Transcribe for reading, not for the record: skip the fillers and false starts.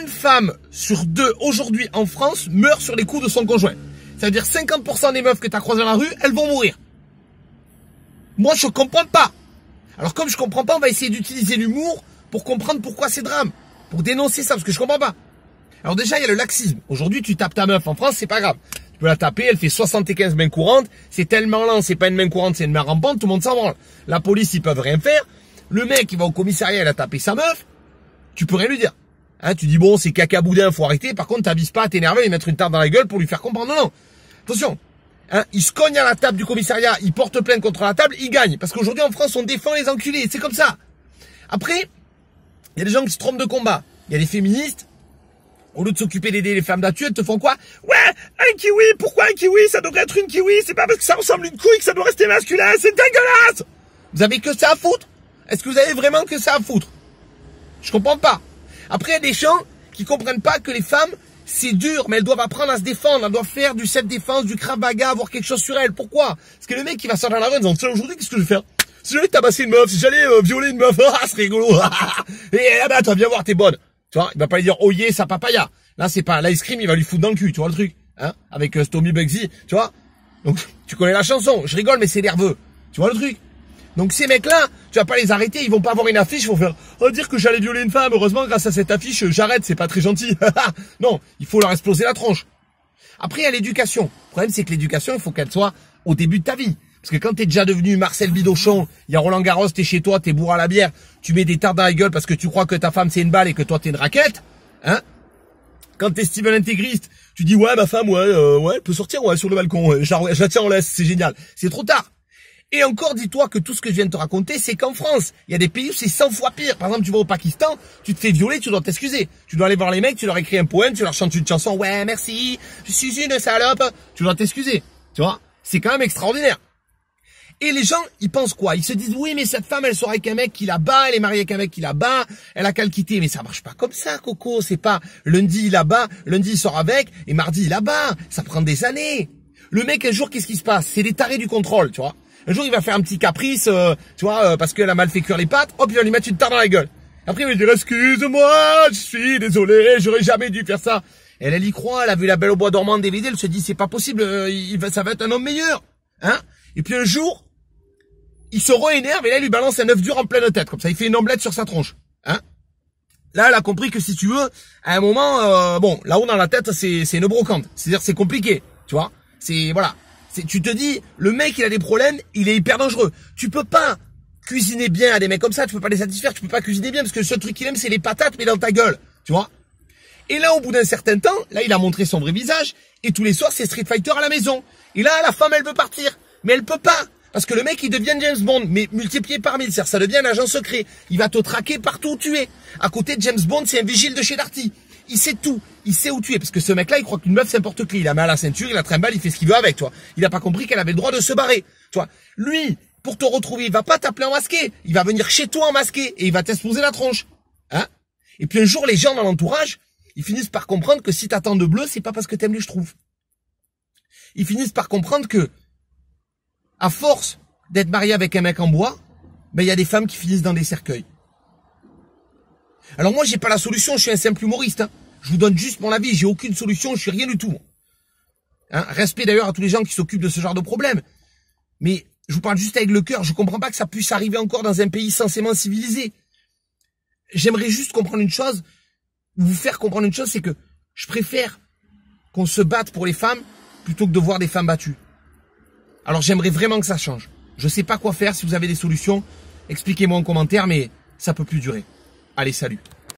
une femme sur deux aujourd'hui en France meurt sur les coups de son conjoint. Ça veut dire 50% des meufs que tu as croisées dans la rue, elles vont mourir. Moi, je comprends pas. Alors comme je comprends pas, on va essayer d'utiliser l'humour pour comprendre pourquoi ces drames. Pour dénoncer ça, parce que je comprends pas. Alors déjà, il y a le laxisme. Aujourd'hui, tu tapes ta meuf en France, c'est pas grave. Tu peux la taper, elle fait 75 mains courantes. C'est tellement lent, c'est pas une main courante, c'est une main rampante, tout le monde s'en branle. La police, ils peuvent rien faire. Le mec, il va au commissariat, il a tapé sa meuf. Tu peux rien lui dire. Hein, tu dis, bon, c'est caca boudin, faut arrêter. Par contre, t'avises pas à t'énerver et mettre une tarte dans la gueule pour lui faire comprendre. Non, non. Attention. Hein, il se cogne à la table du commissariat, il porte plainte contre la table, il gagne. Parce qu'aujourd'hui, en France, on défend les enculés. C'est comme ça. Après, il y a des gens qui se trompent de combat. Il y a des féministes. Au lieu de s'occuper d'aider les femmes battues, elles te font quoi? Ouais, un kiwi, pourquoi un kiwi? Ça devrait être une kiwi, c'est pas parce que ça ressemble à une couille que ça doit rester masculin, c'est dégueulasse! Vous avez que ça à foutre? Est-ce que vous avez vraiment que ça à foutre? Je comprends pas. Après, il y a des gens qui comprennent pas que les femmes, c'est dur, mais elles doivent apprendre à se défendre, elles doivent faire du self-défense, du krav maga, avoir quelque chose sur elles. Pourquoi? Parce que le mec qui va sortir dans la rue en disant, tiens, aujourd'hui, qu'est-ce que je vais faire? Si j'allais tabasser une meuf, si j'allais violer une meuf, ah, c'est rigolo, et là, toi, viens voir, t'es bonne. Tu vois, il va pas lui dire, oh yeah, ça papaya. Là, c'est pas l'ice cream, il va lui foutre dans le cul, tu vois le truc, hein, avec Stomy Bugsy, tu vois. Donc, tu connais la chanson, je rigole, mais c'est nerveux, tu vois le truc. Donc, ces mecs-là, tu vas pas les arrêter, ils vont pas avoir une affiche, ils vont faire, oh, dire que j'allais violer une femme, heureusement, grâce à cette affiche, j'arrête, c'est pas très gentil. Non, il faut leur exploser la tronche. Après, il y a l'éducation. Le problème, c'est que l'éducation, il faut qu'elle soit au début de ta vie. Parce que quand t'es déjà devenu Marcel Bidochon, il y a Roland Garros, t'es chez toi, t'es bourré à la bière, tu mets des tartes dans la gueule parce que tu crois que ta femme c'est une balle et que toi t'es une raquette, hein. Quand t'es Steven Intégriste, tu dis ouais ma femme ouais elle peut sortir ouais sur le balcon, je la tiens en laisse, c'est génial. C'est trop tard. Et encore dis-toi que tout ce que je viens de te raconter, c'est qu'en France, il y a des pays où c'est 100 fois pire. Par exemple, tu vas au Pakistan, tu te fais violer, tu dois t'excuser. Tu dois aller voir les mecs, tu leur écris un poème, tu leur chantes une chanson, ouais merci, je suis une salope. Tu dois t'excuser. Tu vois, c'est quand même extraordinaire. Et les gens, ils pensent quoi? Ils se disent, oui, mais cette femme, elle sort avec un mec qui la bat, elle est mariée avec un mec qui la bat, elle a qu'à le quitter. Mais ça marche pas comme ça, Coco. C'est pas lundi, il la bat, lundi, il sort avec, et mardi, il la bat. Ça prend des années. Le mec, un jour, qu'est-ce qui se passe? C'est des tarés du contrôle, tu vois. Un jour, il va faire un petit caprice, tu vois, parce qu'elle a mal fait cuire les pâtes. Hop, il va lui mettre une tarte dans la gueule. Après, il va lui dire, excuse-moi, je suis désolé, j'aurais jamais dû faire ça. Elle y croit, elle a vu La Belle au bois dormant DVD, elle se dit, c'est pas possible, ça va être un homme meilleur, hein. Et puis un jour, il se re-énerve et là, il lui balance un œuf dur en pleine tête. Comme ça, il fait une omelette sur sa tronche. Hein? Là, elle a compris que si tu veux, à un moment, bon, là-haut dans la tête, c'est une brocante. C'est-à-dire, c'est compliqué. Tu vois? C'est, voilà. Tu te dis, le mec, il a des problèmes, il est hyper dangereux. Tu peux pas cuisiner bien à des mecs comme ça, tu peux pas les satisfaire, tu peux pas cuisiner bien parce que le seul truc qu'il aime, c'est les patates, mais dans ta gueule. Tu vois? Et là, au bout d'un certain temps, là, il a montré son vrai visage et tous les soirs, c'est Street Fighter à la maison. Et là, la femme, elle veut partir. Mais elle peut pas. Parce que le mec, il devient James Bond, mais multiplié par 1000. Ça devient un agent secret. Il va te traquer partout où tu es. À côté de James Bond, c'est un vigile de chez Darty. Il sait tout. Il sait où tu es. Parce que ce mec-là, il croit qu'une meuf, c'est n'importe qui. Il la met à la ceinture, il la trimballe, il fait ce qu'il veut avec, toi. Il a pas compris qu'elle avait le droit de se barrer. Toi. Lui, pour te retrouver, il va pas t'appeler en masqué. Il va venir chez toi en masqué. Et il va t'exploser la tronche. Hein? Et puis un jour, les gens dans l'entourage, ils finissent par comprendre que si t'attends de bleu, c'est pas parce que t'aimes les schtroumpfs. Ils finissent par comprendre que, à force d'être marié avec un mec en bois, ben il y a des femmes qui finissent dans des cercueils. Alors moi, j'ai pas la solution, je suis un simple humoriste. Hein. Je vous donne juste mon avis, j'ai aucune solution, je suis rien du tout. Hein. Respect d'ailleurs à tous les gens qui s'occupent de ce genre de problème. Mais je vous parle juste avec le cœur, je comprends pas que ça puisse arriver encore dans un pays censément civilisé. J'aimerais juste comprendre une chose, vous faire comprendre une chose, c'est que je préfère qu'on se batte pour les femmes plutôt que de voir des femmes battues. Alors j'aimerais vraiment que ça change. Je sais pas quoi faire, si vous avez des solutions, expliquez-moi en commentaire, mais ça peut plus durer. Allez, salut.